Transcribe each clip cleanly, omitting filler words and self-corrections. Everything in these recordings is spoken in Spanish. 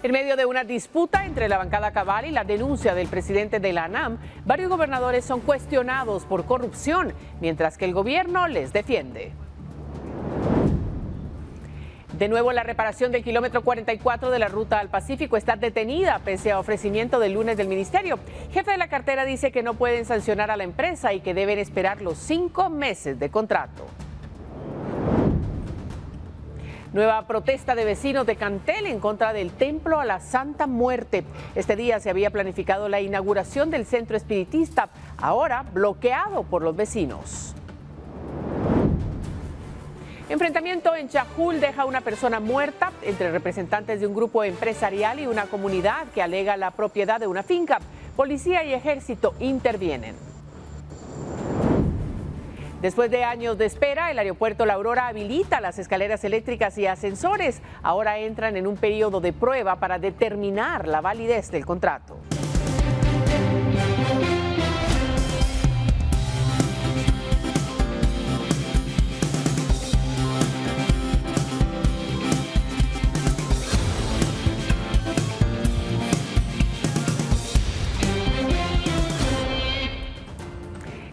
En medio de una disputa entre la bancada Cabal y la denuncia del presidente de la ANAM, varios gobernadores son cuestionados por corrupción, mientras que el gobierno les defiende. De nuevo, la reparación del kilómetro 44 de la ruta al Pacífico está detenida pese a ofrecimiento del lunes del ministerio. Jefe de la cartera dice que no pueden sancionar a la empresa y que deben esperar los 5 meses de contrato. Nueva protesta de vecinos de Cantel en contra del Templo a la Santa Muerte. Este día se había planificado la inauguración del centro espiritista, ahora bloqueado por los vecinos. Enfrentamiento en Chajul deja a una persona muerta entre representantes de un grupo empresarial y una comunidad que alega la propiedad de una finca. Policía y ejército intervienen. Después de años de espera, el aeropuerto La Aurora habilita las escaleras eléctricas y ascensores. Ahora entran en un periodo de prueba para determinar la validez del contrato.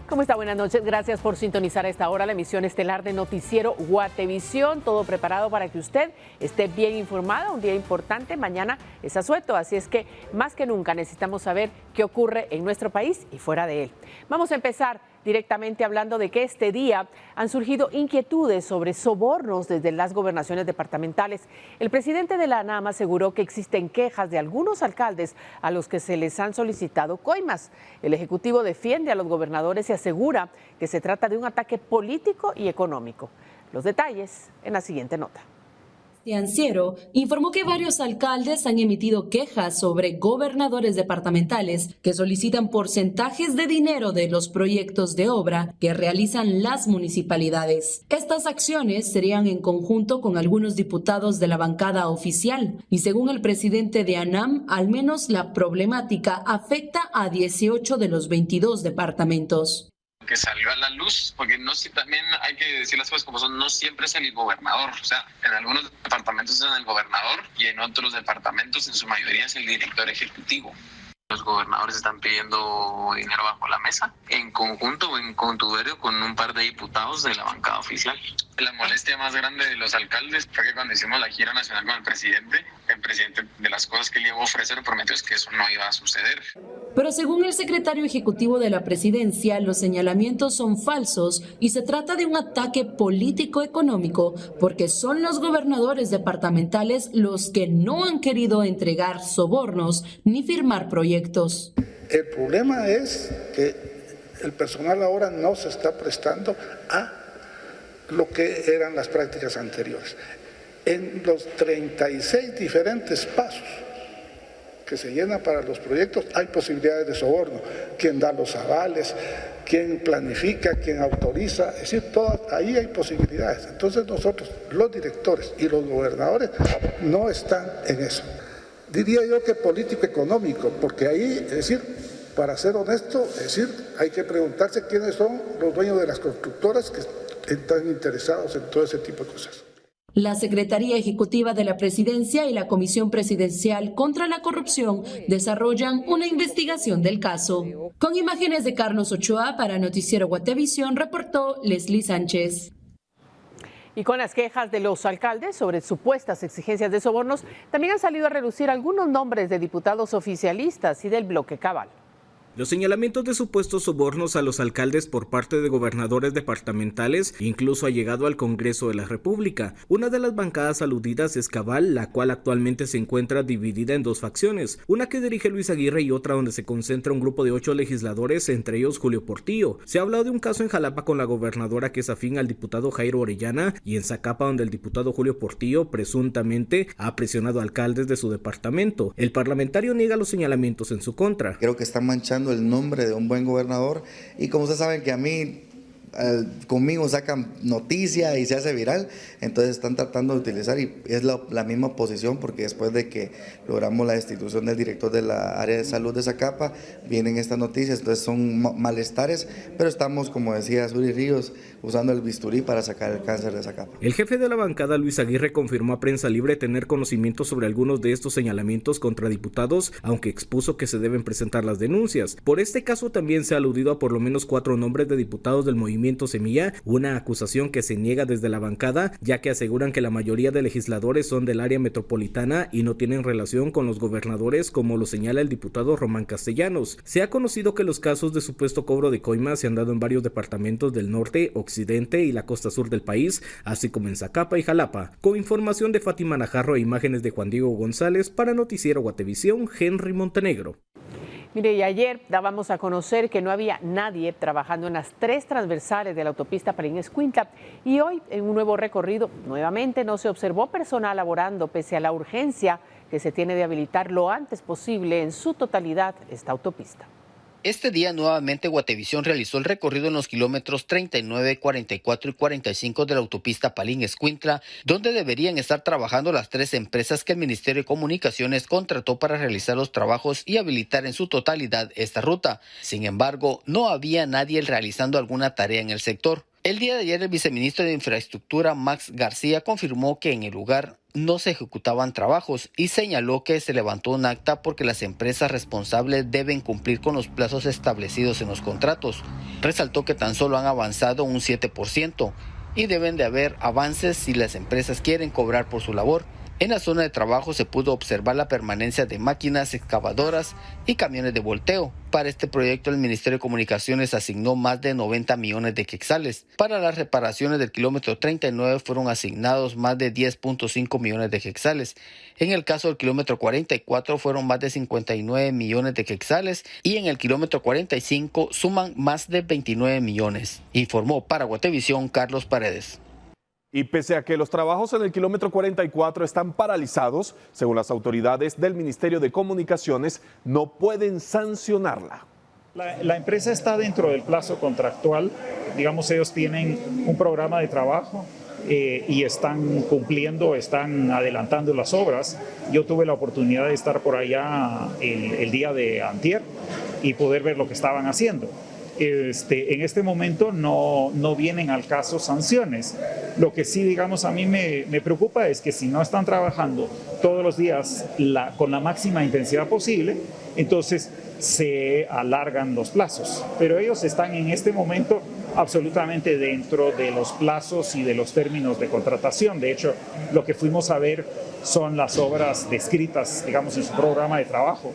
¿Cómo está? Buenas noches. Gracias por sintonizar a esta hora la emisión estelar de Noticiero Guatevisión. Todo preparado para que usted esté bien informado. Un día importante. Mañana es asueto. Así es que más que nunca necesitamos saber qué ocurre en nuestro país y fuera de él. Vamos a empezar directamente hablando de que este día han surgido inquietudes sobre sobornos desde las gobernaciones departamentales. El presidente de la ANAM aseguró que existen quejas de algunos alcaldes a los que se les han solicitado coimas. El Ejecutivo defiende a los gobernadores y asegura que se trata de un ataque político y económico. Los detalles en la siguiente nota. Financiero informó que varios alcaldes han emitido quejas sobre gobernadores departamentales que solicitan porcentajes de dinero de los proyectos de obra que realizan las municipalidades. Estas acciones serían en conjunto con algunos diputados de la bancada oficial y según el presidente de ANAM, al menos la problemática afecta a 18 de los 22 departamentos. Que salió a la luz, porque no, si también hay que decir las cosas como son, no siempre es el gobernador, o sea, en algunos departamentos es el gobernador y en otros departamentos en su mayoría es el director ejecutivo. Los gobernadores están pidiendo dinero bajo la mesa, en conjunto o en contubernio con un par de diputados de la bancada oficial. La molestia más grande de los alcaldes fue que cuando hicimos la gira nacional con el presidente de las cosas que le iba a ofrecer prometió que eso no iba a suceder. Pero según el secretario ejecutivo de la presidencia, los señalamientos son falsos y se trata de un ataque político-económico porque son los gobernadores departamentales los que no han querido entregar sobornos ni firmar proyectos. El problema es que el personal ahora no se está prestando a lo que eran las prácticas anteriores. En los 36 diferentes pasos que se llenan para los proyectos hay posibilidades de soborno. Quien da los avales, quien planifica, quien autoriza, es decir, ahí hay posibilidades. Entonces nosotros, los directores y los gobernadores, no están en eso. Diría yo que político-económico, porque ahí, es decir, para ser honesto, es decir, hay que preguntarse quiénes son los dueños de las constructoras que están interesados en todo ese tipo de cosas. La Secretaría Ejecutiva de la Presidencia y la Comisión Presidencial contra la Corrupción desarrollan una investigación del caso. Con imágenes de Carlos Ochoa para Noticiero Guatevisión, reportó Leslie Sánchez. Y con las quejas de los alcaldes sobre supuestas exigencias de sobornos, también han salido a relucir algunos nombres de diputados oficialistas y del bloque Cabal. Los señalamientos de supuestos sobornos a los alcaldes por parte de gobernadores departamentales incluso ha llegado al Congreso de la República. Una de las bancadas aludidas es Cabal, la cual actualmente se encuentra dividida en dos facciones, una que dirige Luis Aguirre y otra donde se concentra un grupo de 8 legisladores, entre ellos Julio Portillo. Se ha hablado de un caso en Jalapa con la gobernadora que es afín al diputado Jairo Orellana y en Zacapa donde el diputado Julio Portillo presuntamente ha presionado a alcaldes de su departamento. El parlamentario niega los señalamientos en su contra. Creo que están manchando el nombre de un buen gobernador y como ustedes saben que a mí conmigo sacan noticia y se hace viral, entonces están tratando de utilizar y es la misma posición, porque después de que logramos la destitución del director de la área de salud de Zacapa, vienen estas noticias, entonces son malestares, pero estamos, como decía Suri Ríos, usando el bisturí para sacar el cáncer de Zacapa. El jefe de la bancada, Luis Aguirre, confirmó a Prensa Libre tener conocimiento sobre algunos de estos señalamientos contra diputados, aunque expuso que se deben presentar las denuncias. Por este caso también se ha aludido a por lo menos 4 nombres de diputados del movimiento Semilla, una acusación que se niega desde la bancada, ya que aseguran que la mayoría de legisladores son del área metropolitana y no tienen relación con los gobernadores, como lo señala el diputado Román Castellanos. Se ha conocido que los casos de supuesto cobro de coimas se han dado en varios departamentos del norte, occidente y la costa sur del país, así como en Zacapa y Jalapa. Con información de Fátima Najarro e imágenes de Juan Diego González, para Noticiero Guatevisión, Henry Montenegro. Mire, y ayer dábamos a conocer que no había nadie trabajando en las 3 transversales de la autopista Palín-Escuintla, y hoy en un nuevo recorrido nuevamente no se observó personal laborando pese a la urgencia que se tiene de habilitar lo antes posible en su totalidad esta autopista. Este día nuevamente Guatevisión realizó el recorrido en los kilómetros 39, 44 y 45 de la autopista Palín-Escuintla, donde deberían estar trabajando las 3 empresas que el Ministerio de Comunicaciones contrató para realizar los trabajos y habilitar en su totalidad esta ruta. Sin embargo, no había nadie realizando alguna tarea en el sector. El día de ayer el viceministro de Infraestructura, Max García, confirmó que en el lugar no se ejecutaban trabajos y señaló que se levantó un acta porque las empresas responsables deben cumplir con los plazos establecidos en los contratos. Resaltó que tan solo han avanzado un 7% y deben de haber avances si las empresas quieren cobrar por su labor. En la zona de trabajo se pudo observar la permanencia de máquinas excavadoras y camiones de volteo. Para este proyecto el Ministerio de Comunicaciones asignó más de 90 millones de quetzales. Para las reparaciones del kilómetro 39 fueron asignados más de 10.5 millones de quetzales. En el caso del kilómetro 44 fueron más de 59 millones de quetzales y en el kilómetro 45 suman más de 29 millones. Informó para Guatevisión Carlos Paredes. Y pese a que los trabajos en el kilómetro 44 están paralizados, según las autoridades del Ministerio de Comunicaciones, no pueden sancionarla. La empresa está dentro del plazo contractual, digamos, ellos tienen un programa de trabajo y están cumpliendo, están adelantando las obras. Yo tuve la oportunidad de estar por allá el día de antier y poder ver lo que estaban haciendo. En este momento no vienen al caso sanciones. Lo que sí, digamos, a mí me preocupa es que si no están trabajando todos los días con la máxima intensidad posible, entonces se alargan los plazos. Pero ellos están en este momento absolutamente dentro de los plazos y de los términos de contratación. De hecho, lo que fuimos a ver son las obras descritas, digamos, en su programa de trabajo.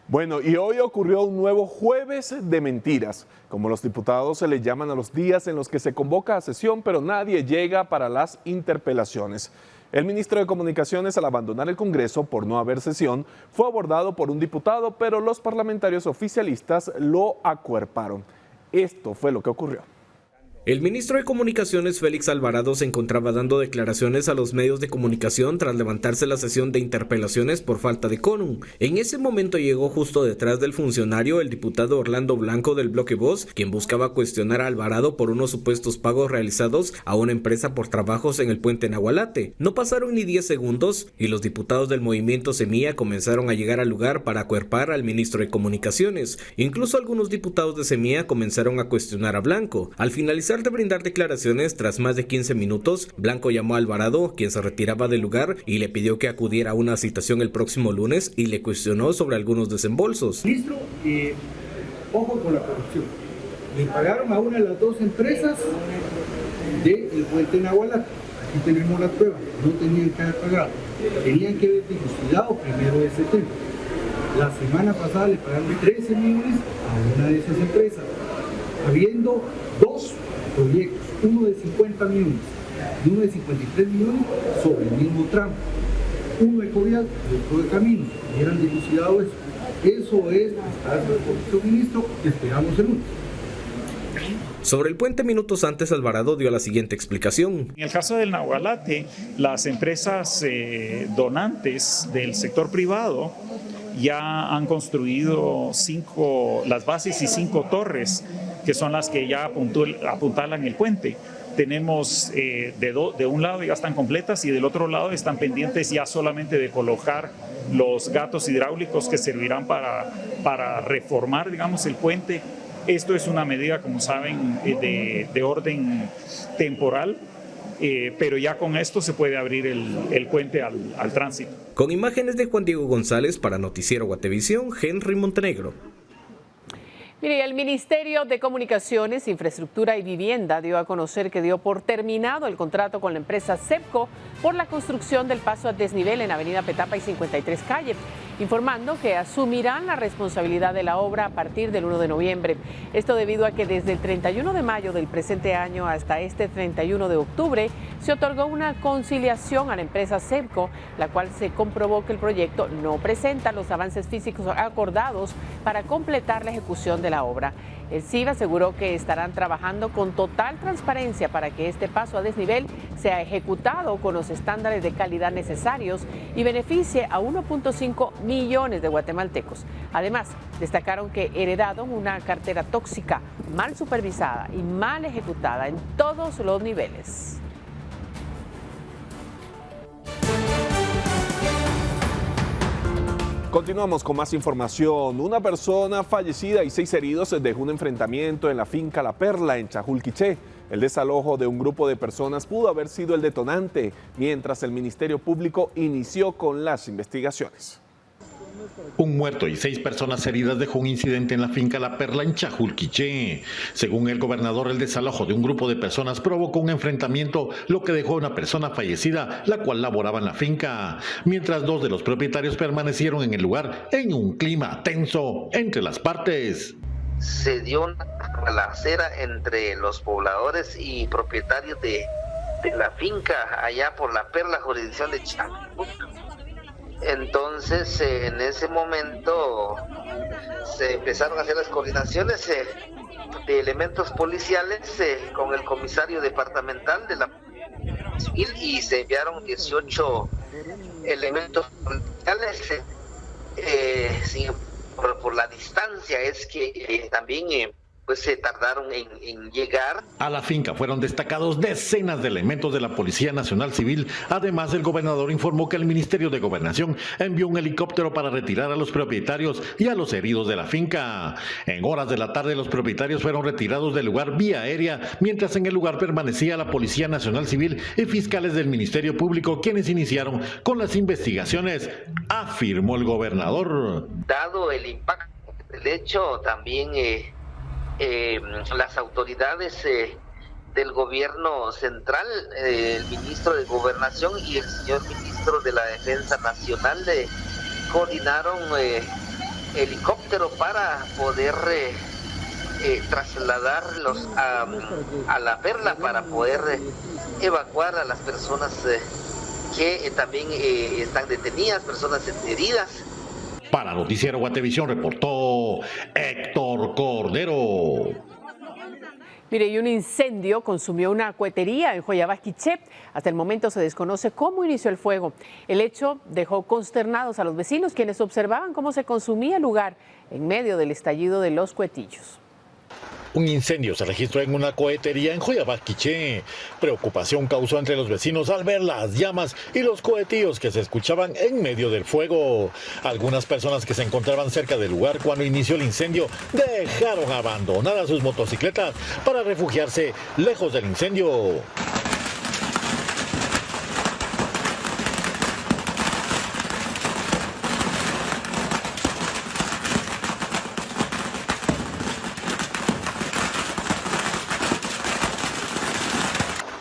Bueno, y hoy ocurrió un nuevo jueves de mentiras, como los diputados se les llaman a los días en los que se convoca a sesión, pero nadie llega para las interpelaciones. El ministro de Comunicaciones, al abandonar el Congreso por no haber sesión, fue abordado por un diputado, pero los parlamentarios oficialistas lo acuerparon. Esto fue lo que ocurrió. El ministro de Comunicaciones, Félix Alvarado, se encontraba dando declaraciones a los medios de comunicación tras levantarse la sesión de interpelaciones por falta de quórum. En ese momento llegó justo detrás del funcionario el diputado Orlando Blanco del Bloque Voz, quien buscaba cuestionar a Alvarado por unos supuestos pagos realizados a una empresa por trabajos en el puente Nahualate. No pasaron ni 10 segundos y los diputados del movimiento Semilla comenzaron a llegar al lugar para acuerpar al ministro de Comunicaciones. Incluso algunos diputados de Semilla comenzaron a cuestionar a Blanco. Al finalizar de brindar declaraciones, tras más de 15 minutos, Blanco llamó a Alvarado, quien se retiraba del lugar, y le pidió que acudiera a una citación el próximo lunes y le cuestionó sobre algunos desembolsos. Ministro, ojo con la corrupción. Le pagaron a una de las 2 empresas del puente Nahualate. Aquí tenemos la prueba. No tenían que haber pagado. Tenían que haber dilucidado primero de septiembre. La semana pasada le pagaron 13 millones a una de esas empresas, habiendo 2 proyectos, uno de 50 millones y uno de 53 millones sobre el mismo tramo, uno de Covial y otro de Camino, y eran dilucidado eso. Eso es estar con el ministro, que esperamos el lunes. Sobre el puente, minutos antes, Alvarado dio la siguiente explicación. En el caso del Nahualate, las empresas donantes del sector privado ya han construido las bases y 5 torres que son las que ya apuntalan el puente. Tenemos de un lado ya están completas y del otro lado están pendientes ya solamente de colocar los gatos hidráulicos que servirán para reformar, digamos, el puente. Esto es una medida, como saben, de orden temporal, pero ya con esto se puede abrir el puente al tránsito. Con imágenes de Juan Diego González para Noticiero Guatevisión, Henry Montenegro. Mire, el Ministerio de Comunicaciones, Infraestructura y Vivienda dio a conocer que dio por terminado el contrato con la empresa SEPCO por la construcción del paso a desnivel en Avenida Petapa y 53 Calle, informando que asumirán la responsabilidad de la obra a partir del 1 de noviembre. Esto debido a que desde el 31 de mayo del presente año hasta este 31 de octubre se otorgó una conciliación a la empresa SEPCO, la cual se comprobó que el proyecto no presenta los avances físicos acordados para completar la ejecución de la obra. El CIV aseguró que estarán trabajando con total transparencia para que este paso a desnivel sea ejecutado con los estándares de calidad necesarios y beneficie a 1.5 millones de guatemaltecos. Además, destacaron que heredaron una cartera tóxica, mal supervisada y mal ejecutada en todos los niveles. Continuamos con más información. Una persona fallecida y 6 heridos dejó un enfrentamiento en la finca La Perla en Chajulquiché. El desalojo de un grupo de personas pudo haber sido el detonante, mientras el Ministerio Público inició con las investigaciones. Un muerto y 6 personas heridas dejó un incidente en la finca La Perla en Chajulquiché. Según el gobernador, el desalojo de un grupo de personas provocó un enfrentamiento, lo que dejó a una persona fallecida, la cual laboraba en la finca, mientras 2 de los propietarios permanecieron en el lugar en un clima tenso entre las partes. Se dio una balacera entre los pobladores y propietarios de la finca allá por La Perla, jurisdicción de Chajulquiché. Entonces, en ese momento se empezaron a hacer las coordinaciones de elementos policiales con el comisario departamental de la civil y se enviaron 18 elementos policiales. Por la distancia es que también pues se tardaron en llegar. A la finca fueron destacados decenas de elementos de la Policía Nacional Civil. Además, el gobernador informó que el Ministerio de Gobernación envió un helicóptero para retirar a los propietarios y a los heridos de la finca. En horas de la tarde, los propietarios fueron retirados del lugar vía aérea, mientras en el lugar permanecía la Policía Nacional Civil y fiscales del Ministerio Público, quienes iniciaron con las investigaciones, afirmó el gobernador. Dado el impacto del hecho, también las autoridades del gobierno central, el ministro de Gobernación y el señor ministro de la Defensa Nacional coordinaron helicóptero para poder trasladarlos a La Perla para poder evacuar a las personas que también están detenidas, personas heridas. Para Noticiero Guatevisión reportó Héctor Cordero. Mire, y un incendio consumió una cohetería en Joyabasquiché. Hasta el momento se desconoce cómo inició el fuego. El hecho dejó consternados a los vecinos, quienes observaban cómo se consumía el lugar en medio del estallido de los cohetillos. Un incendio se registró en una cohetería en Joyabasquiché. Preocupación causó entre los vecinos al ver las llamas y los cohetillos que se escuchaban en medio del fuego. Algunas personas que se encontraban cerca del lugar cuando inició el incendio dejaron abandonadas sus motocicletas para refugiarse lejos del incendio.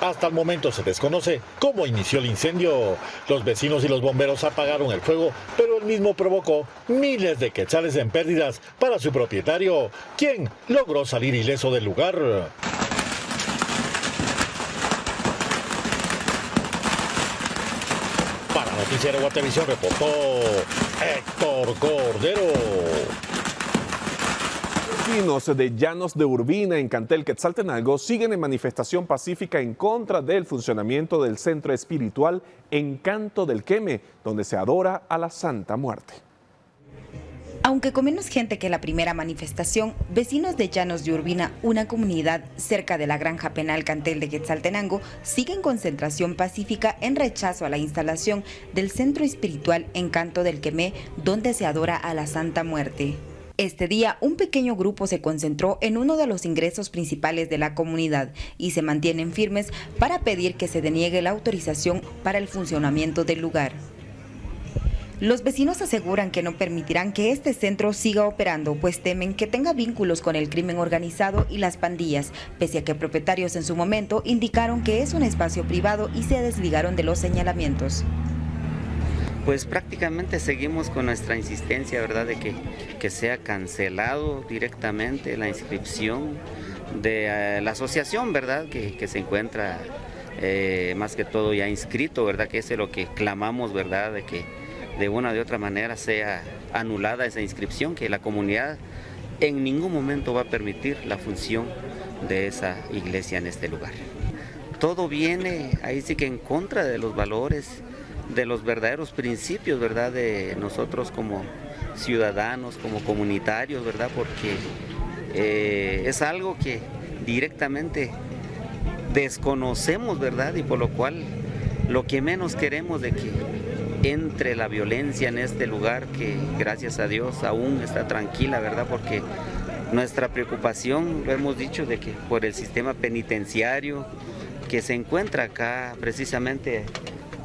Hasta el momento se desconoce cómo inició el incendio. Los vecinos y los bomberos apagaron el fuego, pero el mismo provocó miles de quetzales en pérdidas para su propietario, quien logró salir ileso del lugar. Para Noticiero Guatevisión reportó Héctor Cordero. Vecinos de Llanos de Urbina, en Cantel, Quetzaltenango, siguen en manifestación pacífica en contra del funcionamiento del centro espiritual Encanto del Queme, donde se adora a la Santa Muerte. Aunque con menos gente que la primera manifestación, vecinos de Llanos de Urbina, una comunidad cerca de la granja penal Cantel de Quetzaltenango, siguen concentración pacífica en rechazo a la instalación del centro espiritual Encanto del Quemé, donde se adora a la Santa Muerte. Este día, un pequeño grupo se concentró en uno de los ingresos principales de la comunidad y se mantienen firmes para pedir que se deniegue la autorización para el funcionamiento del lugar. Los vecinos aseguran que no permitirán que este centro siga operando, pues temen que tenga vínculos con el crimen organizado y las pandillas, pese a que propietarios en su momento indicaron que es un espacio privado y se desligaron de los señalamientos. Pues prácticamente seguimos con nuestra insistencia, ¿verdad?, de que sea cancelado directamente la inscripción de la asociación, ¿verdad?, que se encuentra más que todo ya inscrito, ¿verdad?, que es lo que clamamos, ¿verdad?, de que de una o de otra manera sea anulada esa inscripción, que la comunidad en ningún momento va a permitir la función de esa iglesia en este lugar. Todo viene ahí sí que en contra de los valores, de los verdaderos principios, ¿verdad?, de nosotros como ciudadanos, como comunitarios, ¿verdad?, porque es algo que directamente desconocemos, ¿verdad?, y por lo cual lo que menos queremos de que entre la violencia en este lugar, que gracias a Dios aún está tranquila, ¿verdad?, porque nuestra preocupación, lo hemos dicho, de que por el sistema penitenciario que se encuentra acá precisamente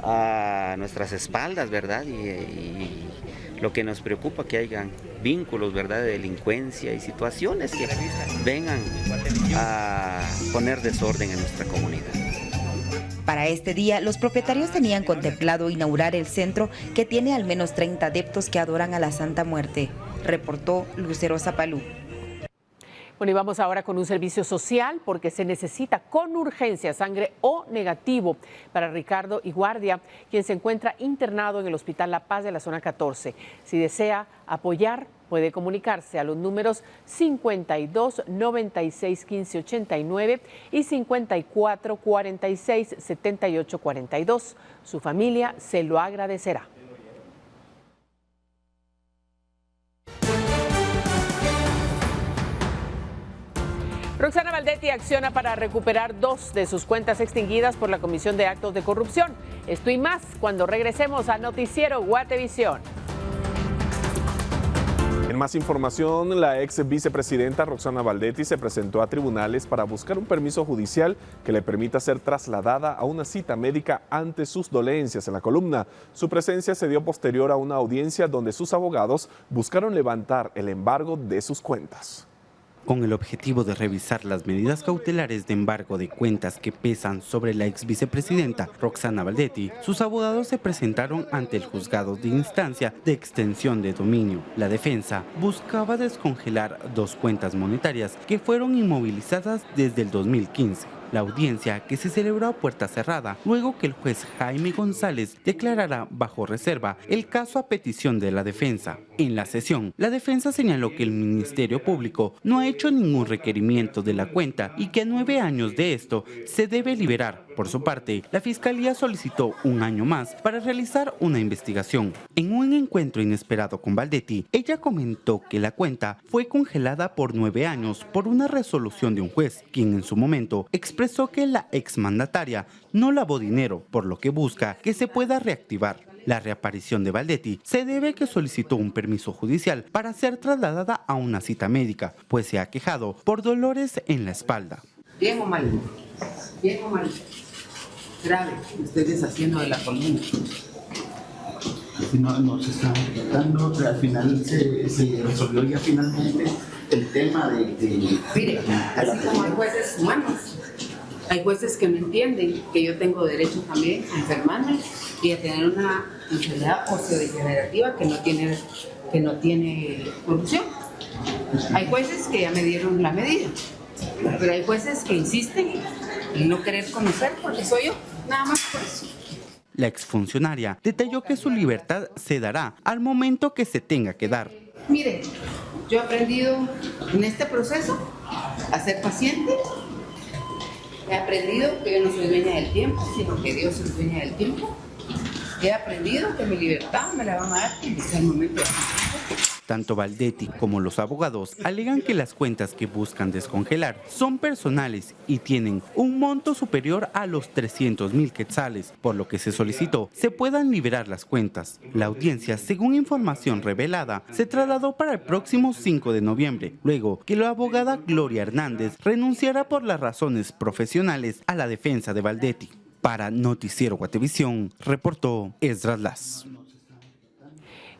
a nuestras espaldas, ¿verdad?, y lo que nos preocupa que hayan vínculos, ¿verdad?, de delincuencia y situaciones que vengan a poner desorden en nuestra comunidad. Para este día, los propietarios tenían contemplado inaugurar el centro, que tiene al menos 30 adeptos que adoran a la Santa Muerte, reportó Lucero Zapalú. Bueno, y vamos ahora con un servicio social, porque se necesita con urgencia sangre O negativo para Ricardo Iguardia, quien se encuentra internado en el Hospital La Paz de la zona 14. Si desea apoyar, puede comunicarse a los números 52 96 15 89 y 54 46 78 42. Su familia se lo agradecerá. Roxana Valdetti acciona para recuperar 2 de sus cuentas extinguidas por la Comisión de Actos de Corrupción. Esto y más cuando regresemos a Noticiero Guatevisión. En más información, la ex vicepresidenta Roxana Valdetti se presentó a tribunales para buscar un permiso judicial que le permita ser trasladada a una cita médica ante sus dolencias en la columna. Su presencia se dio posterior a una audiencia donde sus abogados buscaron levantar el embargo de sus cuentas. Con el objetivo de revisar las medidas cautelares de embargo de cuentas que pesan sobre la ex vicepresidenta Roxana Valdetti, sus abogados se presentaron ante el juzgado de instancia de extensión de dominio. La defensa buscaba descongelar 2 cuentas monetarias que fueron inmovilizadas desde el 2015. La audiencia, que se celebró a puerta cerrada, luego que el juez Jaime González declarara bajo reserva el caso a petición de la defensa. En la sesión, la defensa señaló que el Ministerio Público no ha hecho ningún requerimiento de la cuenta y que a 9 años de esto se debe liberar. Por su parte, la Fiscalía solicitó 1 año más para realizar una investigación. En un encuentro inesperado con Valdetti, ella comentó que la cuenta fue congelada por 9 años por una resolución de un juez, quien en su momento expresó que la exmandataria no lavó dinero, por lo que busca que se pueda reactivar. La reaparición de Valdetti se debe a que solicitó un permiso judicial para ser trasladada a una cita médica, pues se ha quejado por dolores en la espalda. Bien o mal, grave, estoy deshaciendo de la columna. No se está tratando, al final se resolvió ya finalmente el tema de Mire, así como hay jueces humanos, hay jueces que no entienden que yo tengo derecho también a enfermarme y a tener una enfermedad osteodegenerativa que no tiene corrupción. Hay jueces que ya me dieron la medida, pero hay jueces que insisten en no querer conocer porque soy yo, nada más por eso. La exfuncionaria detalló que su libertad se dará al momento que se tenga que dar. Mire, yo he aprendido en este proceso a ser paciente. He aprendido que yo no soy dueña del tiempo, sino que Dios es dueña del tiempo. He aprendido que mi libertad me la van a dar en el momento. Tanto Baldetti como los abogados alegan que las cuentas que buscan descongelar son personales y tienen un monto superior a los 300,000 quetzales, por lo que se solicitó se puedan liberar las cuentas. La audiencia, según información revelada, se trasladó para el próximo 5 de noviembre, luego que la abogada Gloria Hernández renunciara por las razones profesionales a la defensa de Baldetti. Para Noticiero Guatevisión, reportó Esdras Las.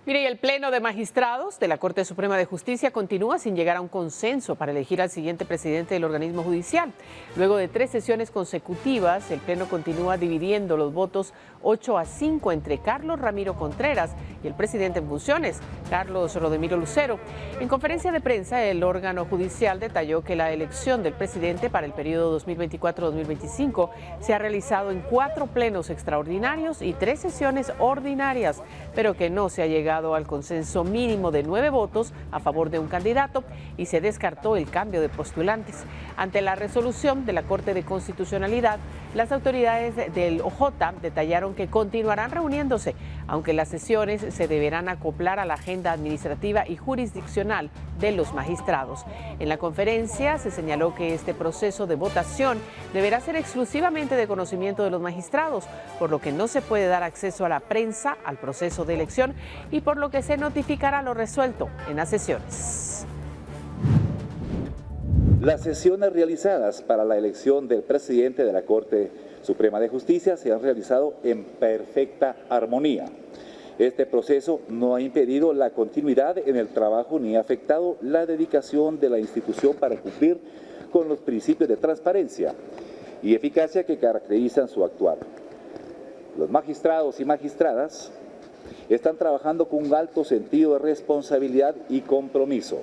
Mire, y el Pleno de Magistrados de la Corte Suprema de Justicia continúa sin llegar a un consenso para elegir al siguiente presidente del organismo judicial. Luego de 3 sesiones consecutivas, el Pleno continúa dividiendo los votos 8-5 entre Carlos Ramiro Contreras y el presidente en funciones, Carlos Rodemiro Lucero. En conferencia de prensa, el órgano judicial detalló que la elección del presidente para el periodo 2024-2025 se ha realizado en 4 plenos extraordinarios y 3 sesiones ordinarias, pero que no se ha llegado al consenso mínimo de 9 votos a favor de un candidato y se descartó el cambio de postulantes. Ante la resolución de la Corte de Constitucionalidad, las autoridades del OJ detallaron que continuarán reuniéndose, aunque las sesiones se deberán acoplar a la agenda administrativa y jurisdiccional de los magistrados. En la conferencia se señaló que este proceso de votación deberá ser exclusivamente de conocimiento de los magistrados, por lo que no se puede dar acceso a la prensa al proceso de elección y por lo que se notificará lo resuelto en las sesiones. Las sesiones realizadas para la elección del presidente de la Corte Suprema de Justicia se han realizado en perfecta armonía. Este proceso no ha impedido la continuidad en el trabajo ni ha afectado la dedicación de la institución para cumplir con los principios de transparencia y eficacia que caracterizan su actuar. Los magistrados y magistradas están trabajando con un alto sentido de responsabilidad y compromiso,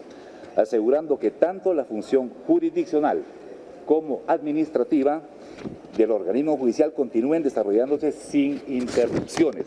asegurando que tanto la función jurisdiccional como administrativa del organismo judicial continúen desarrollándose sin interrupciones.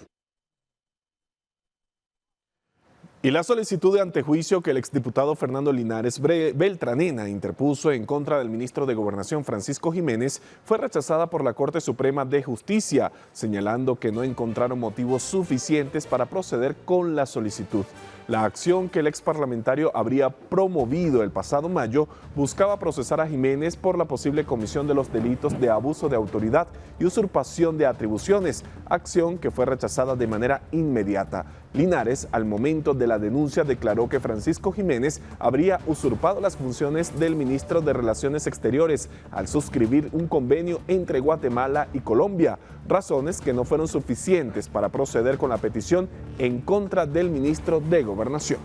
Y la solicitud de antejuicio que el exdiputado Fernando Linares Beltranena interpuso en contra del ministro de Gobernación Francisco Jiménez fue rechazada por la Corte Suprema de Justicia, señalando que no encontraron motivos suficientes para proceder con la solicitud. La acción que el exparlamentario habría promovido el pasado mayo buscaba procesar a Jiménez por la posible comisión de los delitos de abuso de autoridad y usurpación de atribuciones, acción que fue rechazada de manera inmediata. Linares, al momento de la denuncia, declaró que Francisco Jiménez habría usurpado las funciones del ministro de Relaciones Exteriores al suscribir un convenio entre Guatemala y Colombia, razones que no fueron suficientes para proceder con la petición en contra del ministro de Gobernación.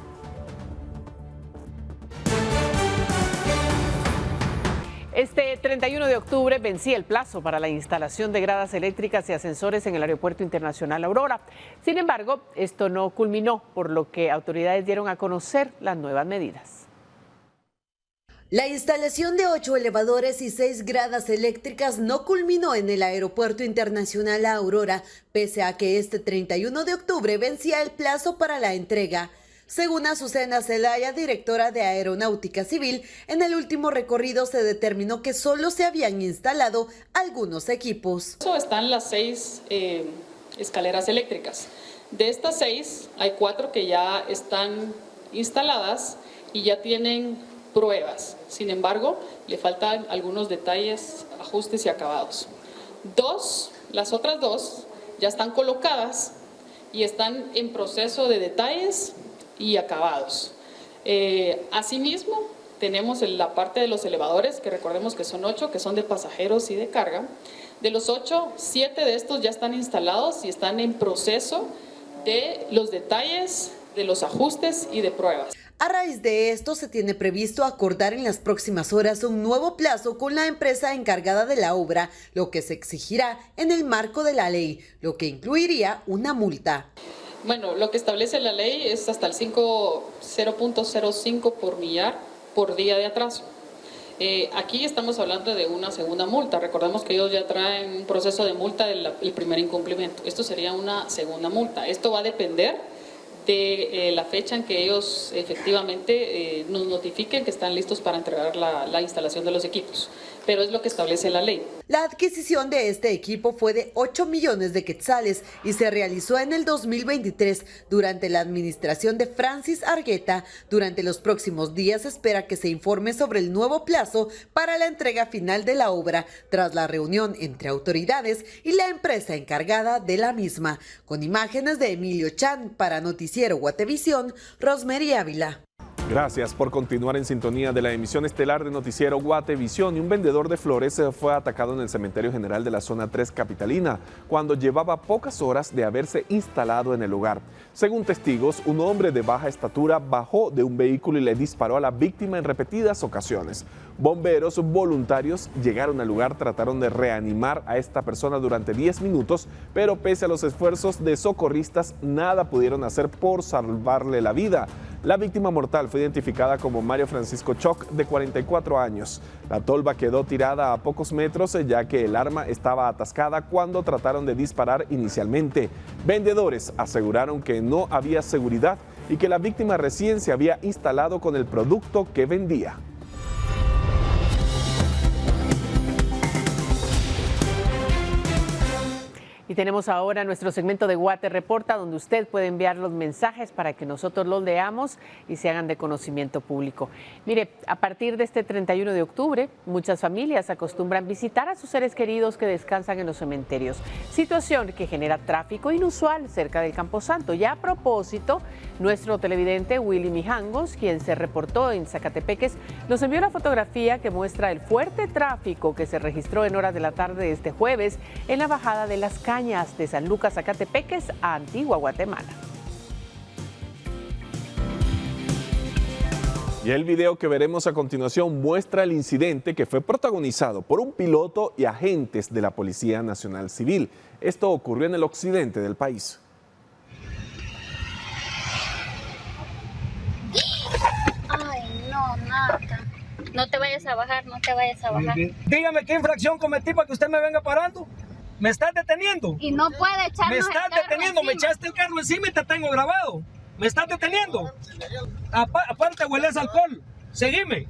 Este 31 de octubre vencía el plazo para la instalación de gradas eléctricas y ascensores en el Aeropuerto Internacional Aurora. Sin embargo, esto no culminó, por lo que autoridades dieron a conocer las nuevas medidas. La instalación de 8 elevadores y 6 gradas eléctricas no culminó en el Aeropuerto Internacional Aurora, pese a que este 31 de octubre vencía el plazo para la entrega. Según Azucena Zelaya, directora de Aeronáutica Civil, en el último recorrido se determinó que solo se habían instalado algunos equipos. Están las 6 escaleras eléctricas. De estas 6, hay 4 que ya están instaladas y ya tienen pruebas. Sin embargo, le faltan algunos detalles, ajustes y acabados. Las otras 2 ya están colocadas y están en proceso de detalles y acabados. Asimismo, tenemos la parte de los elevadores, que recordemos que son 8, que son de pasajeros y de carga. De los 8, 7 de estos ya están instalados y están en proceso de los detalles, de los ajustes y de pruebas. A raíz de esto, se tiene previsto acordar en las próximas horas un nuevo plazo con la empresa encargada de la obra, lo que se exigirá en el marco de la ley, lo que incluiría una multa. Bueno, lo que establece la ley es hasta el 0.05 por millar por día de atraso. Aquí estamos hablando de una segunda multa. Recordemos que ellos ya traen un proceso de multa del primer incumplimiento. Esto sería una segunda multa. Esto va a depender de la fecha en que ellos efectivamente nos notifiquen que están listos para entregar la instalación de los equipos. Pero es lo que establece la ley. La adquisición de este equipo fue de 8 millones de quetzales y se realizó en el 2023 durante la administración de Francis Argueta. Durante los próximos días se espera que se informe sobre el nuevo plazo para la entrega final de la obra, tras la reunión entre autoridades y la empresa encargada de la misma. Con imágenes de Emilio Chan para Noticiero Guatevisión, Rosmery Ávila. Gracias por continuar en sintonía de la emisión estelar de Noticiero Guatevisión. Y un vendedor de flores fue atacado en el cementerio general de la zona 3 capitalina cuando llevaba pocas horas de haberse instalado en el lugar. Según testigos, un hombre de baja estatura bajó de un vehículo y le disparó a la víctima en repetidas ocasiones. Bomberos voluntarios llegaron al lugar, trataron de reanimar a esta persona durante 10 minutos, pero pese a los esfuerzos de socorristas, nada pudieron hacer por salvarle la vida. La víctima mortal fue identificada como Mario Francisco Choc, de 44 años. La tolva quedó tirada a pocos metros, ya que el arma estaba atascada cuando trataron de disparar inicialmente. Vendedores aseguraron que no había seguridad y que la víctima recién se había instalado con el producto que vendía. Y tenemos ahora nuestro segmento de Guate Reporta, donde usted puede enviar los mensajes para que nosotros los leamos y se hagan de conocimiento público. Mire, a partir de este 31 de octubre, muchas familias acostumbran visitar a sus seres queridos que descansan en los cementerios, situación que genera tráfico inusual cerca del Camposanto. Y a propósito, nuestro televidente Willy Mijangos, quien se reportó en Zacatepeques, nos envió una fotografía que muestra el fuerte tráfico que se registró en horas de la tarde de este jueves en la bajada de Las Cañas de San Lucas, Zacatepeques, a Antigua Guatemala. Y el video que veremos a continuación muestra el incidente que fue protagonizado por un piloto y agentes de la Policía Nacional Civil. Esto ocurrió en el occidente del país. Ay, no, nada. No te vayas a bajar, no te vayas a bajar. Dígame qué infracción cometí para que usted me venga parando. ¿Me estás deteniendo? Y no puede echarnos ¿Me estás deteniendo? Me echaste el carro encima y te tengo grabado. ¿Me estás deteniendo? Aparte hueles alcohol. Seguime.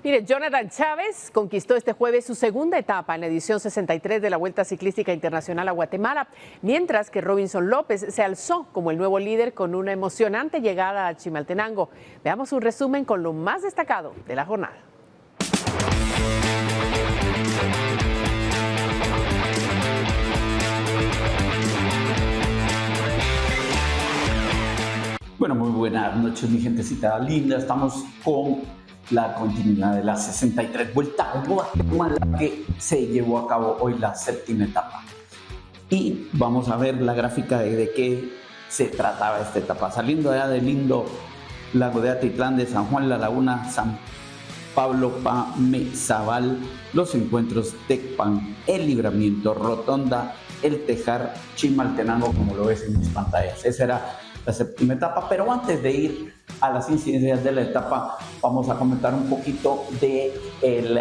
Mire, Jonathan Chávez conquistó este jueves su segunda etapa en la edición 63 de la Vuelta Ciclística Internacional a Guatemala, mientras que Robinson López se alzó como el nuevo líder con una emocionante llegada a Chimaltenango. Veamos un resumen con lo más destacado de la jornada. Bueno, muy buenas noches, mi gentecita linda. Estamos con la continuidad de la 63 Vuelta a Guatemala, que se llevó a cabo hoy la séptima etapa. Y vamos a ver la gráfica de qué se trataba esta etapa. Saliendo allá de lindo Lago de Atitlán, de San Juan, La Laguna, San Pablo, Pamezabal, los encuentros Tecpan, El Libramiento, Rotonda, El Tejar, Chimaltenango, como lo ves en mis pantallas. Esa era la séptima etapa, pero antes de ir a las incidencias de la etapa, vamos a comentar un poquito de el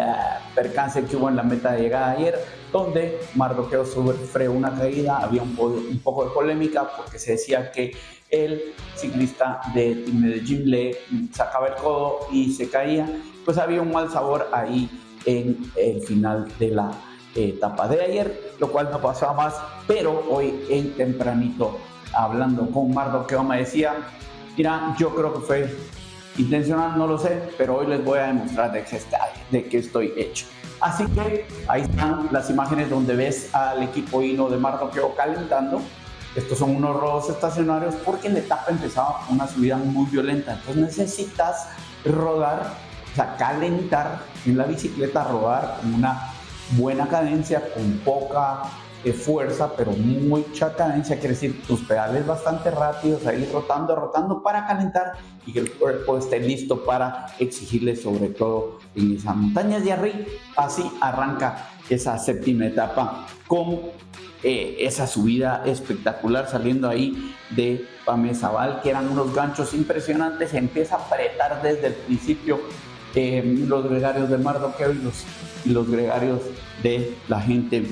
percance que hubo en la meta de llegada ayer, donde Mardoqueo sufrió una caída. Había un poco de polémica porque se decía que el ciclista de Medellín le sacaba el codo y se caía. Pues había un mal sabor ahí en el final de la etapa de ayer, lo cual no pasaba más, pero hoy en tempranito, hablando con Mardoqueo, me decía: mira, yo creo que fue intencional, no lo sé, pero hoy les voy a demostrar de que estoy hecho. Así que ahí están las imágenes donde ves al equipo hino de Mardoqueo calentando estos son unos robos estacionarios porque la etapa empezaba una subida muy violenta. Entonces necesitas rodar, o sea, calentar en la bicicleta, rodar con una buena cadencia, con poca fuerza, pero mucha cadencia, quiere decir tus pedales bastante rápidos, ahí rotando para calentar y que el cuerpo esté listo para exigirle, sobre todo en esas montañas de arriba. Así arranca esa séptima etapa con esa subida espectacular saliendo ahí de Pamezabal, que eran unos ganchos impresionantes. Se empieza a apretar desde el principio los gregarios de Mardoqueo y los gregarios de la gente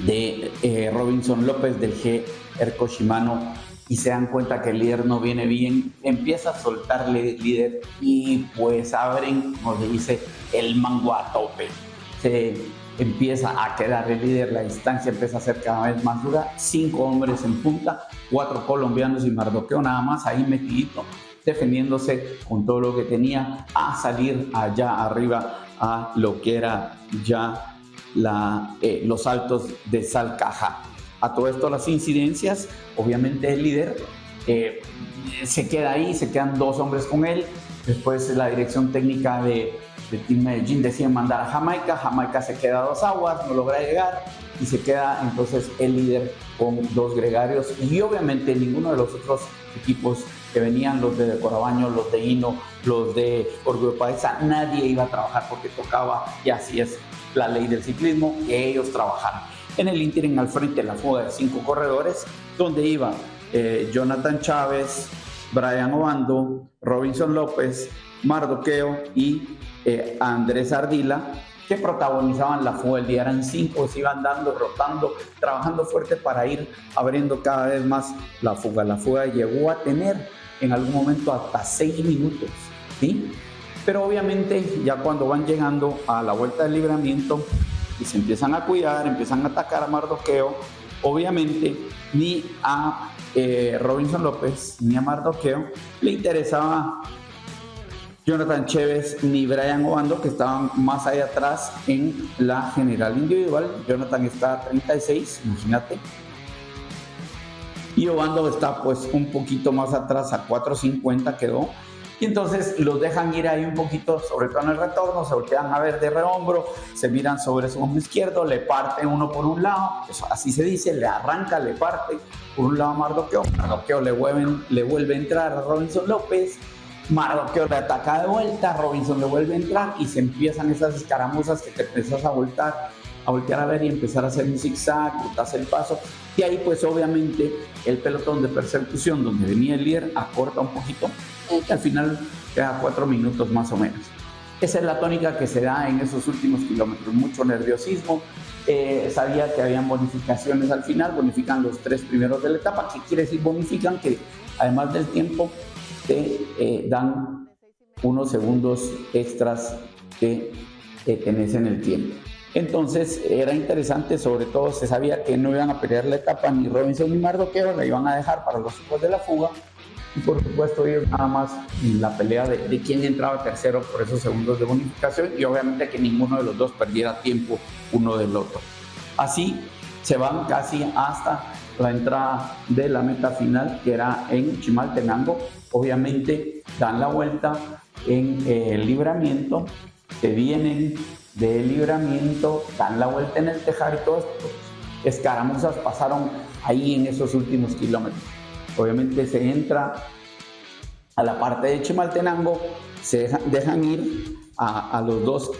de Robinson López del G. Erco Shimano, y se dan cuenta que el líder no viene bien, empieza a soltarle el líder y pues abren, como se dice, el mango a tope. Se empieza a quedar el líder, la distancia empieza a ser cada vez más dura, 5 hombres en punta, 4 colombianos y Mardoqueo nada más ahí metidito, defendiéndose con todo lo que tenía, a salir allá arriba a lo que era ya los altos de Salcajá. A todo esto, las incidencias, obviamente el líder se queda ahí, se quedan 2 hombres con él. Después la dirección técnica de Team Medellín decide mandar a Jamaica se queda a 2 aguas, no logra llegar y se queda entonces el líder con 2 gregarios, y obviamente ninguno de los otros equipos que venían, los de Corabaño, los de Hino, los de Orgullo Paisa, nadie iba a trabajar porque tocaba, y así es la ley del ciclismo, que ellos trabajaran. En el ínterin al frente la fuga de 5 corredores, donde iban Jonathan Chávez, Brian Obando, Robinson López, Mardoqueo y Andrés Ardila, que protagonizaban la fuga del día. Eran 5, se iban dando, rotando, trabajando fuerte para ir abriendo cada vez más la fuga. La fuga llegó a tener en algún momento hasta 6 minutos, ¿sí? Pero obviamente ya cuando van llegando a la vuelta del libramiento y se empiezan a cuidar, empiezan a atacar a Mardoqueo, obviamente ni a Robinson López ni a Mardoqueo le interesaba Jonathan Chévez ni Brian Obando, que estaban más allá atrás en la general individual. Jonathan está a 36, imagínate. Y Obando está pues un poquito más atrás, a 4.50 quedó. Y entonces los dejan ir ahí un poquito, sobre todo en el retorno, se voltean a ver de rehombro, se miran sobre su hombro izquierdo, le parten uno por un lado, eso, así se dice, le arranca, le parte por un lado a Mardoqueo. Mardoqueo le vuelve a entrar a Robinson López, Mardoqueo le ataca de vuelta, Robinson le vuelve a entrar y se empiezan esas escaramuzas que te empiezas a voltear a ver y empezar a hacer un zigzag, botas el paso, y ahí pues obviamente el pelotón de persecución donde venía el líder acorta un poquito, que al final queda 4 minutos más o menos. Esa es la tónica que se da en esos últimos kilómetros, mucho nerviosismo. Sabía que habían bonificaciones al final, bonifican los 3 primeros de la etapa. ¿Qué quiere decir bonifican? Que además del tiempo te dan unos segundos extras que tenés en el tiempo. Entonces era interesante, sobre todo se sabía que no iban a pelear la etapa ni Robinson ni Mardoqueo, la iban a dejar para los chicos de la fuga, y por supuesto ellos nada más en la pelea de quién entraba tercero por esos segundos de bonificación, y obviamente que ninguno de los dos perdiera tiempo uno del otro. Así se van casi hasta la entrada de la meta final, que era en Chimaltenango. Obviamente dan la vuelta en el libramiento, se vienen del libramiento, dan la vuelta en el Tejar y todo esto. Escaramuzas pasaron ahí en esos últimos kilómetros. Obviamente se entra a la parte de Chimaltenango, se dejan ir a los 2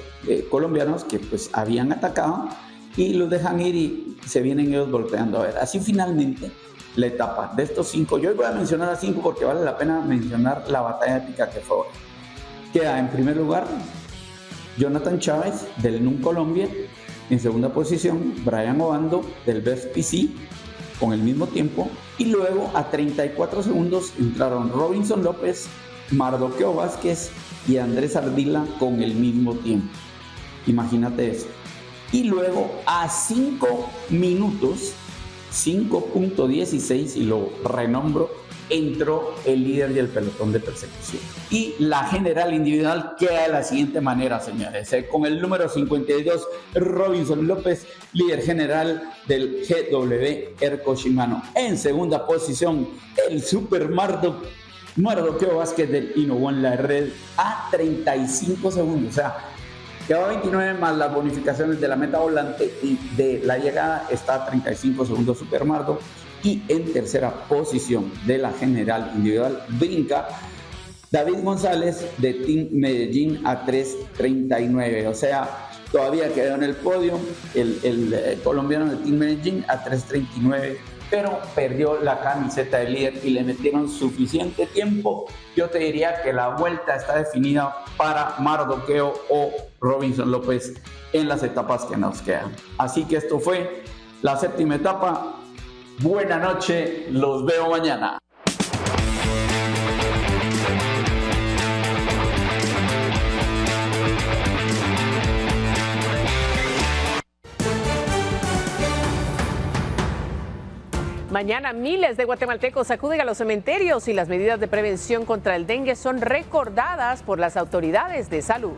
colombianos que pues habían atacado, y los dejan ir y se vienen ellos volteando a ver. Así finalmente la etapa de estos 5, yo voy a mencionar a 5 porque vale la pena mencionar la batalla épica que fue hoy. Queda en primer lugar Jonathan Chávez del NUM Colombia, en segunda posición Brian Obando del Best PC con el mismo tiempo, y luego a 34 segundos entraron Robinson López, Mardoqueo Vázquez y Andrés Ardila con el mismo tiempo. Imagínate eso. Y luego a 5 minutos, 5.16, y lo renombro, entró el líder del pelotón de persecución. Y la general individual queda de la siguiente manera, señores. Con el número 52, Robinson López, líder general del GW Erco Shimano. En segunda posición, el Super Mardoqueo Vázquez del Inobón La Red a 35 segundos. O sea, quedó 29 más las bonificaciones de la meta volante y de la llegada está a 35 segundos Super Mardo. Y en tercera posición de la general individual brinca David González de Team Medellín a 3.39. O sea, todavía quedó en el podio el colombiano de Team Medellín a 3.39, pero perdió la camiseta de líder y le metieron suficiente tiempo. Yo te diría que la vuelta está definida para Mardoqueo o Robinson López en las etapas que nos quedan. Así que esto fue la séptima etapa. Buena noche, los veo mañana. Mañana miles de guatemaltecos acuden a los cementerios y las medidas de prevención contra el dengue son recordadas por las autoridades de salud.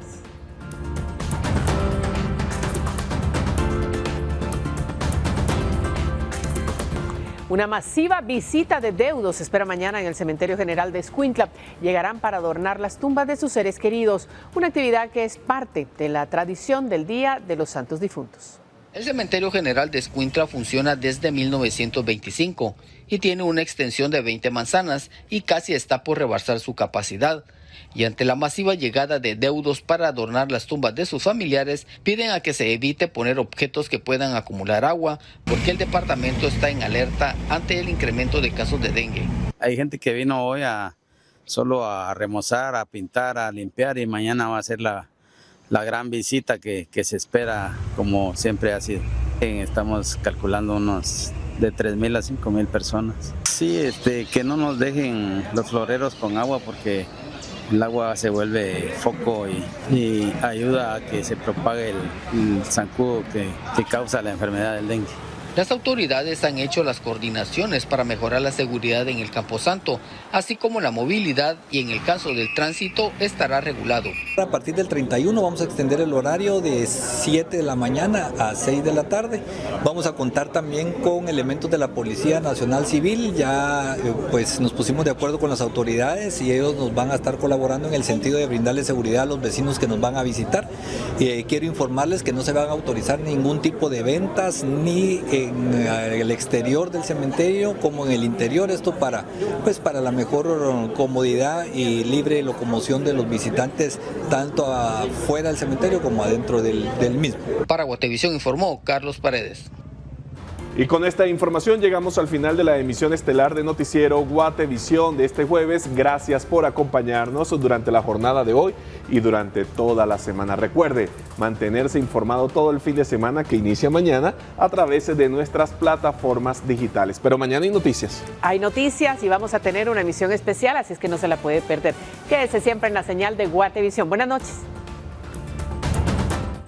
Una masiva visita de deudos se espera mañana en el Cementerio General de Escuintla. Llegarán para adornar las tumbas de sus seres queridos, una actividad que es parte de la tradición del Día de los Santos Difuntos. El Cementerio General de Escuintla funciona desde 1925 y tiene una extensión de 20 manzanas y casi está por rebasar su capacidad. Y ante la masiva llegada de deudos para adornar las tumbas de sus familiares, piden a que se evite poner objetos que puedan acumular agua, porque el departamento está en alerta ante el incremento de casos de dengue. Hay gente que vino hoy solo a remozar, a pintar, a limpiar, y mañana va a ser la gran visita que se espera, como siempre ha sido. Estamos calculando unos de 3.000 a 5.000 personas. Sí, que no nos dejen los floreros con agua, porque el agua se vuelve foco y ayuda a que se propague el zancudo que causa la enfermedad del dengue. Las autoridades han hecho las coordinaciones para mejorar la seguridad en el Camposanto, así como la movilidad, y en el caso del tránsito estará regulado. A partir del 31 vamos a extender el horario de 7 de la mañana a 6 de la tarde. Vamos a contar también con elementos de la Policía Nacional Civil. Ya pues nos pusimos de acuerdo con las autoridades y ellos nos van a estar colaborando en el sentido de brindarle seguridad a los vecinos que nos van a visitar. Quiero informarles que no se van a autorizar ningún tipo de ventas ni en el exterior del cementerio como en el interior, esto para la mejor comodidad y libre locomoción de los visitantes, tanto afuera del cementerio como adentro del mismo. Para Guatevisión informó Carlos Paredes. Y con esta información llegamos al final de la emisión estelar de Noticiero Guatevisión de este jueves. Gracias por acompañarnos durante la jornada de hoy y durante toda la semana. Recuerde mantenerse informado todo el fin de semana que inicia mañana a través de nuestras plataformas digitales. Pero mañana hay noticias. Hay noticias y vamos a tener una emisión especial, así es que no se la puede perder. Quédese siempre en la señal de Guatevisión. Buenas noches.